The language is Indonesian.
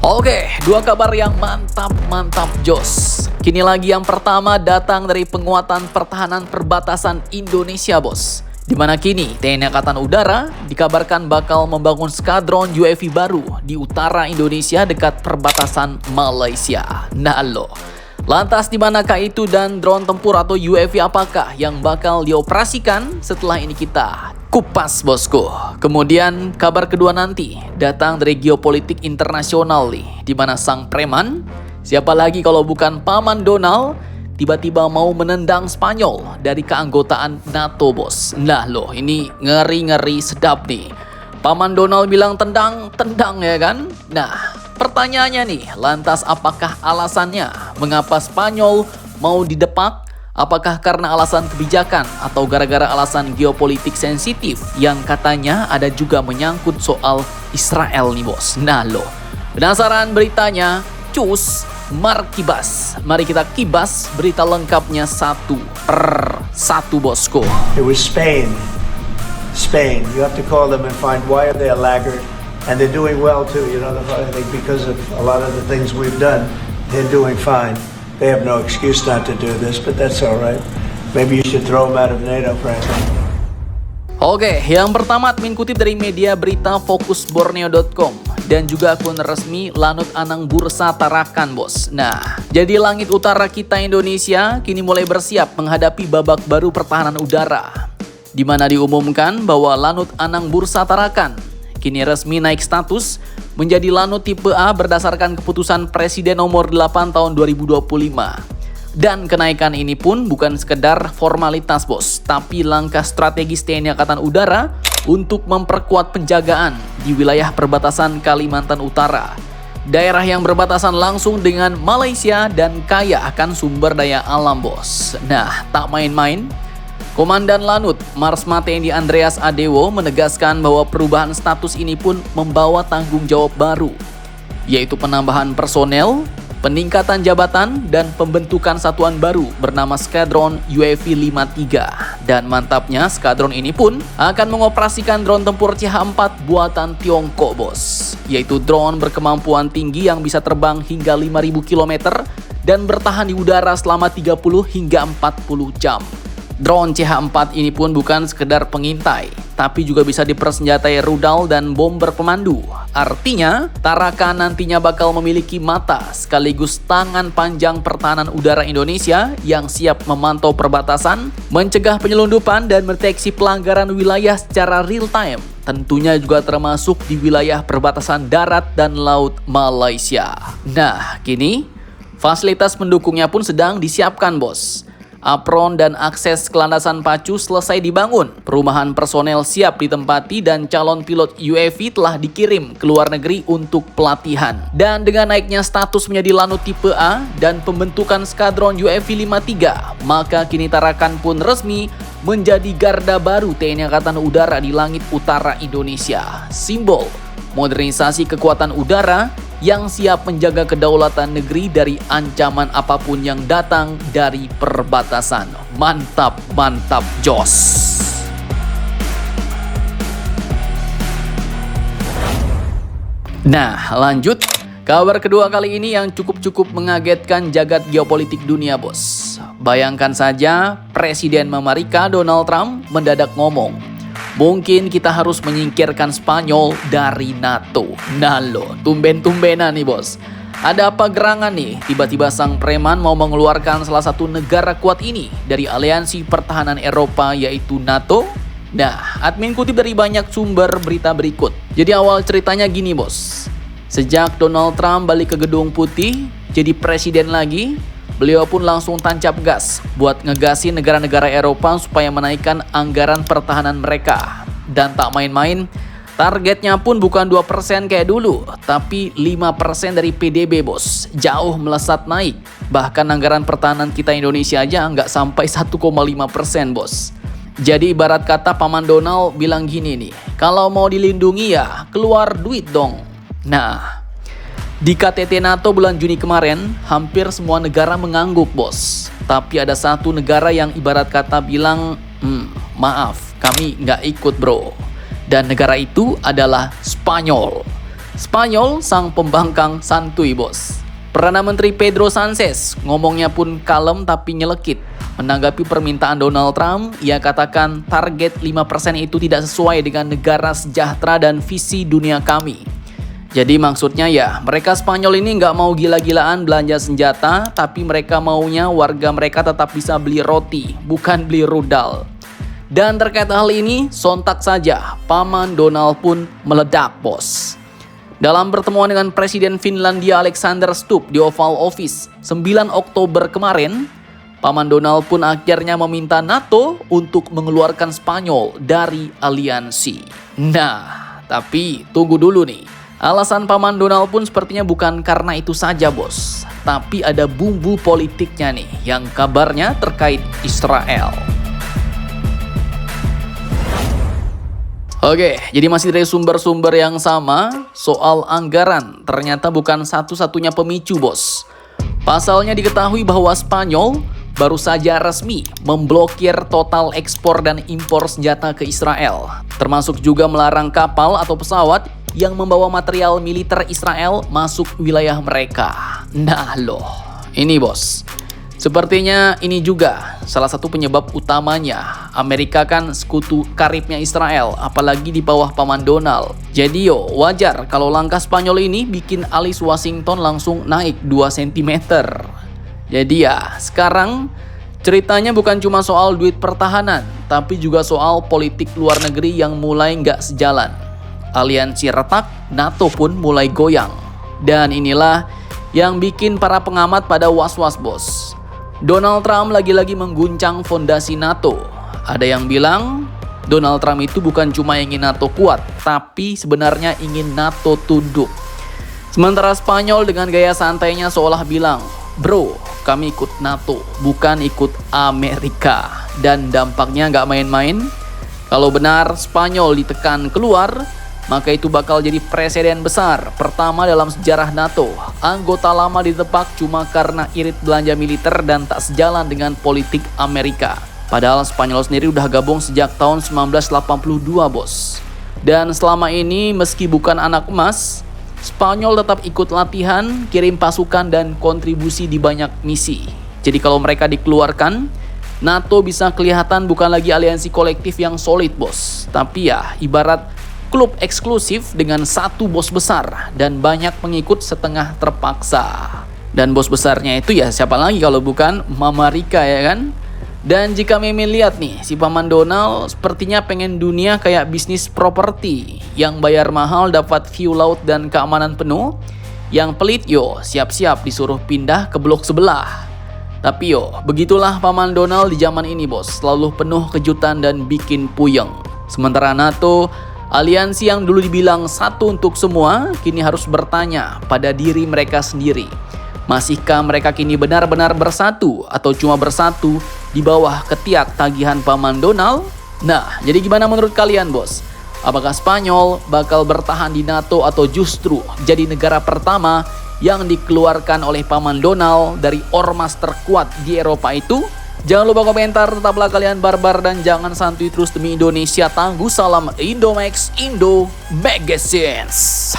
Oke, dua kabar yang mantap jos. Kini lagi yang pertama datang dari penguatan pertahanan perbatasan Indonesia bos. Dimana kini TNI Angkatan Udara dikabarkan bakal membangun skadron UAV baru di utara Indonesia dekat perbatasan Malaysia. Nah lo, lantas di manakah itu dan drone tempur atau UAV apakah yang bakal dioperasikan? Setelah ini kita kupas bosku. Kemudian kabar kedua nanti datang dari geopolitik internasional nih, di mana sang preman, siapa lagi kalau bukan Paman Donald, tiba-tiba mau menendang Spanyol dari keanggotaan NATO bos. Nah loh, ini ngeri-ngeri sedap nih. Paman Donald bilang tendang ya kan? Nah, pertanyaannya nih, lantas apakah alasannya mengapa Spanyol mau didepak? Apakah karena alasan kebijakan atau gara-gara alasan geopolitik sensitif yang katanya ada juga menyangkut soal Israel nih bos. Nah loh, penasaran beritanya? Cus, Markibas. Mari kita kibas berita lengkapnya satu per satu bosku. It was Spain. You have to call them and find why are they a laggard, and they're doing well too. You know, I think because of a lot of the things we've done, they're doing fine. They have no excuse not to do this, but that's all right. Maybe you should throw them out of NATO, frankly. Oke, yang pertama admin kutip dari media berita fokusborneo.com dan juga akun resmi Lanut Anang Bursa Tarakan bos. Nah, jadi langit utara kita Indonesia kini mulai bersiap menghadapi babak baru pertahanan udara, di mana diumumkan bahwa Lanut Anang Bursa Tarakan kini resmi naik status menjadi Lanut tipe A berdasarkan keputusan Presiden nomor 8 tahun 2025. Dan kenaikan ini pun bukan sekedar formalitas bos, tapi langkah strategis TNI Angkatan Udara untuk memperkuat penjagaan di wilayah perbatasan Kalimantan Utara. Daerah yang berbatasan langsung dengan Malaysia dan kaya akan sumber daya alam bos. Nah, tak main-main. Komandan Lanut Marsma TNI Andreas Adewo menegaskan bahwa perubahan status ini pun membawa tanggung jawab baru, yaitu penambahan personel, peningkatan jabatan, dan pembentukan satuan baru bernama Skadron UAV 53. Dan mantapnya, skadron ini pun akan mengoperasikan drone tempur CH-4 buatan Tiongkok bos, yaitu drone berkemampuan tinggi yang bisa terbang hingga 5.000 km dan bertahan di udara selama 30 hingga 40 jam. Drone CH-4 ini pun bukan sekedar pengintai, tapi juga bisa dipersenjatai rudal dan bom berpemandu. Artinya, Tarakan nantinya bakal memiliki mata sekaligus tangan panjang pertahanan udara Indonesia yang siap memantau perbatasan, mencegah penyelundupan dan mendeteksi pelanggaran wilayah secara real time. Tentunya juga termasuk di wilayah perbatasan darat dan laut Malaysia. Nah, kini fasilitas pendukungnya pun sedang disiapkan bos. Apron dan akses ke landasan pacu selesai dibangun. Perumahan personel siap ditempati dan calon pilot UAV telah dikirim ke luar negeri untuk pelatihan. Dan dengan naiknya status menjadi Lanut tipe A dan pembentukan skadron UAV 53, maka kini Tarakan pun resmi menjadi garda baru TNI Angkatan Udara di langit utara Indonesia. Simbol modernisasi kekuatan udara yang siap menjaga kedaulatan negeri dari ancaman apapun yang datang dari perbatasan. Mantap jos. Nah, lanjut. Kabar kedua kali ini yang cukup mengagetkan jagat geopolitik dunia bos. Bayangkan saja Presiden Amerika Donald Trump mendadak ngomong, mungkin kita harus menyingkirkan Spanyol dari NATO. Nah lo, tumben-tumbenan nih bos. Ada apa gerangan nih? Tiba-tiba sang preman mau mengeluarkan salah satu negara kuat ini dari aliansi pertahanan Eropa yaitu NATO? Nah, admin kutip dari banyak sumber berita berikut. Jadi awal ceritanya gini bos. Sejak Donald Trump balik ke Gedung Putih, jadi presiden lagi, beliau pun langsung tancap gas buat ngegasin negara-negara Eropa supaya menaikkan anggaran pertahanan mereka. Dan tak main-main, targetnya pun bukan 2% kayak dulu, tapi 5% dari PDB bos. Jauh melesat naik. Bahkan anggaran pertahanan kita Indonesia aja nggak sampai 1,5% bos. Jadi ibarat kata Paman Donald bilang gini nih, kalau mau dilindungi ya keluar duit dong. Nah, di KTT NATO bulan Juni kemarin, hampir semua negara mengangguk bos. Tapi ada satu negara yang ibarat kata bilang, maaf, kami nggak ikut bro. Dan negara itu adalah Spanyol. Spanyol sang pembangkang santuy bos. Perdana Menteri Pedro Sanchez ngomongnya pun kalem tapi nyelekit. Menanggapi permintaan Donald Trump, ia katakan target 5% itu tidak sesuai dengan negara sejahtera dan visi dunia kami. Jadi maksudnya ya, mereka Spanyol ini nggak mau gila-gilaan belanja senjata, tapi mereka maunya warga mereka tetap bisa beli roti, bukan beli rudal. Dan terkait hal ini, sontak saja, paman Donald pun meledak bos. Dalam pertemuan dengan Presiden Finlandia Alexander Stubb di Oval Office 9 Oktober kemarin, paman Donald pun akhirnya meminta NATO untuk mengeluarkan Spanyol dari aliansi. Nah, tapi tunggu dulu nih. Alasan paman Donald pun sepertinya bukan karena itu saja bos, tapi ada bumbu politiknya nih yang kabarnya terkait Israel. Oke, jadi masih dari sumber-sumber yang sama, soal anggaran ternyata bukan satu-satunya pemicu bos. Pasalnya diketahui bahwa Spanyol baru saja resmi memblokir total ekspor dan impor senjata ke Israel, termasuk juga melarang kapal atau pesawat yang membawa material militer Israel masuk wilayah mereka. Nah loh, ini bos, sepertinya ini juga salah satu penyebab utamanya. Amerika kan sekutu karibnya Israel, apalagi di bawah paman Donald. Jadi wajar kalau langkah Spanyol ini bikin alis Washington langsung naik 2 cm. Jadi ya, sekarang ceritanya bukan cuma soal duit pertahanan, tapi juga soal politik luar negeri yang mulai nggak sejalan. Aliansi retak, NATO pun mulai goyang. Dan inilah yang bikin para pengamat pada was-was bos. Donald Trump lagi-lagi mengguncang fondasi NATO. Ada yang bilang Donald Trump itu bukan cuma ingin NATO kuat, tapi sebenarnya ingin NATO tunduk. Sementara Spanyol dengan gaya santainya seolah bilang, bro, kami ikut NATO, bukan ikut Amerika. Dan dampaknya nggak main-main. Kalau benar Spanyol ditekan keluar, maka itu bakal jadi presiden besar pertama dalam sejarah NATO. Anggota lama ditepak cuma karena irit belanja militer dan tak sejalan dengan politik Amerika. Padahal Spanyol sendiri udah gabung sejak tahun 1982 bos. Dan selama ini meski bukan anak emas, Spanyol tetap ikut latihan, kirim pasukan dan kontribusi di banyak misi. Jadi kalau mereka dikeluarkan, NATO bisa kelihatan bukan lagi aliansi kolektif yang solid bos, tapi ya ibarat klub eksklusif dengan satu bos besar dan banyak pengikut setengah terpaksa. Dan bos besarnya itu ya siapa lagi kalau bukan Mama Rika ya kan? Dan jika Mimin lihat nih, si paman Donald sepertinya pengen dunia kayak bisnis properti, yang bayar mahal dapat view laut dan keamanan penuh, yang pelit siap-siap disuruh pindah ke blok sebelah. Tapi begitulah paman Donald di zaman ini bos, selalu penuh kejutan dan bikin puyeng. Sementara NATO, aliansi yang dulu dibilang satu untuk semua, kini harus bertanya pada diri mereka sendiri. Masihkah mereka kini benar-benar bersatu atau cuma bersatu di bawah ketiak tagihan paman Donald? Nah, jadi gimana menurut kalian bos? Apakah Spanyol bakal bertahan di NATO atau justru jadi negara pertama yang dikeluarkan oleh paman Donald dari ormas terkuat di Eropa itu? Jangan lupa komentar, tetaplah kalian barbar dan jangan santuy terus demi Indonesia. Tangguh salam Indomax Indo Magazines.